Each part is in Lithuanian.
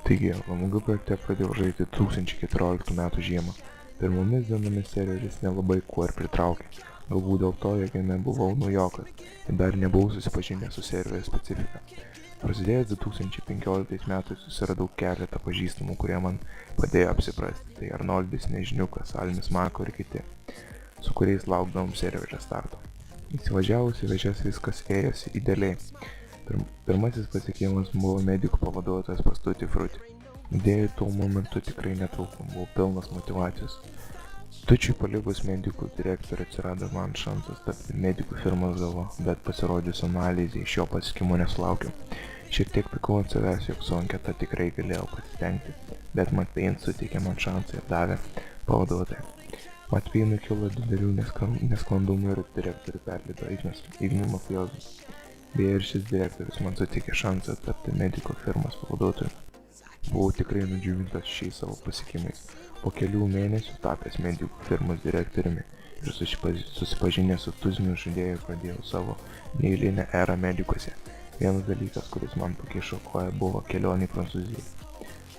Taigi, LMG projekte pradėjau žaisti 2014 metų žiemą. Pirmomis dienomis serveris nelabai kuo ir pritraukė. Galbūt dėl to, jog jame buvau naujokas ir dar nebuvau susipažinęs su serverio specifika. Prasidėjęs 2015 metais susiradau keletą pažįstamų, kurie man padėjo apsiprasti. Tai Arnoldis, Nežiniukas, Almis Mako ir kiti, su kuriais laukdavom serverio starto. Įsivažiavus į vėžes viskas ėjosi idealiai. Pirmasis pasiekimas buvo medikų pavaduotojas pas Tutti Frutti. Idėjų tuo momentu tikrai netrūko, buvau pilnas motyvacijos. Tučiui palikus medikų direktorių atsirado man šansas tapti medikų firmos galva, bet pasirodžius analizai šio pasiekimo nesulaukiau. Šiek tiek pykau ant savęs, jog su anketa tikrai galėjau pasistengti, bet McPain suteikė man šansą ir davė pavaduotoją. McPainui kilo didelių nesklandumų ir direktorių perleido Ignas Mafiozus. Beje, ir šis direktorius man suteikė šansą tapti mediko firmos pavaduotoju. Buvau tikrai nudžiugintas šiais savo pasiekimais. Po kelių mėnesių tapęs medikų firmos direktoriumi ir susipažinęs su tuziniu žaidėju pradėjau savo neeilinę erą medikuose. Vienas dalykas, kuris man pakišo koją, buvo kelionė į Prancūziją.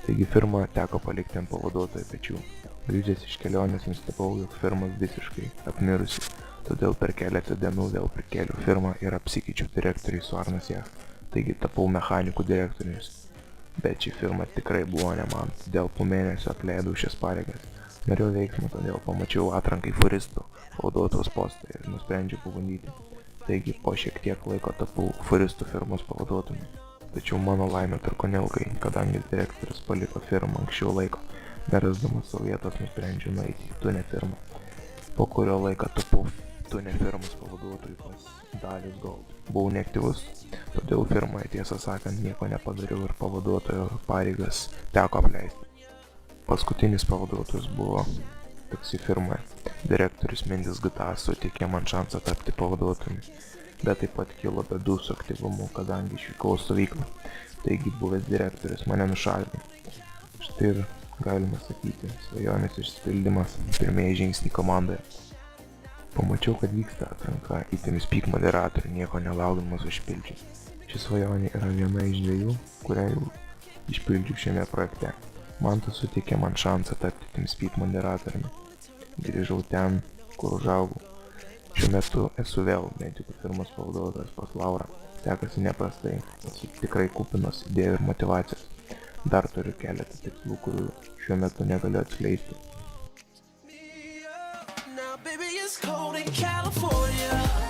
Taigi firmą teko palikti ant pavaduotojo pečių. Grįžęs iš kelionės nustebau, jog firma visiškai apmirusi. Todėl per keletą dienų vėl prikėliau firmą ir apsikeičiau direktoriui su Arnas Jas. Taigi tapau mechanikų direktorius. Bet ši firma tikrai buvo ne man, todėl po mėnesio atleidau šias pareigas. Norėjau veiksmą, todėl pamačiau atranką į furistų pavaduotojos postą ir nusprendžiau pabandyti. Taigi po šiek tiek laiko tapau furistų firmos pavaduotojumi. Tačiau mano laimė truko neilgai, kadangi direktorius paliko firmą anksčiau laiko. Nerasdamas savo vietos nusprendžiau nueiti į Tune firmą. Po kurio laiko tapau Tune firmos pavaduotojų pas Dalius Gold. Buvau neaktyvus, todėl firmoje tiesą sakant nieko nepadariau ir pavaduotojo pareigas teko apleisti. Paskutinis pavaduotojas buvo taksi firmoje. Direktorius Mindis GTA suteikė man šansą tapti pavaduotojumi, bet taip pat kilo bėdų su aktyvumu, kadangi išvykau stovyklą. Taigi buvęs direktorius mane nušalino. Štai ir galima sakyti, svajonės išsipildymas, pirmieji žingsniai komandoje. Pamačiau, kad vyksta atranka į TeamSpeak moderatorių, nieko nelaukdamas užpildžiau. Ši svajonė yra viena iš dviejų, kurią jau išpildžiau šiame projekte. Mantas suteikė man šansą tapti TeamSpeak moderatoriumi. Grįžau ten, kur užaugau. Šiuo metu esu vėl medikų firmos pavaduotojas pas Laurą. Sekasi neprastai, esu tikrai kupinas idėjų ir motyvacijos. Dar turiu keletą tikslų, kurių šiuo metu negaliu atskleisti. Baby, it's cold in California.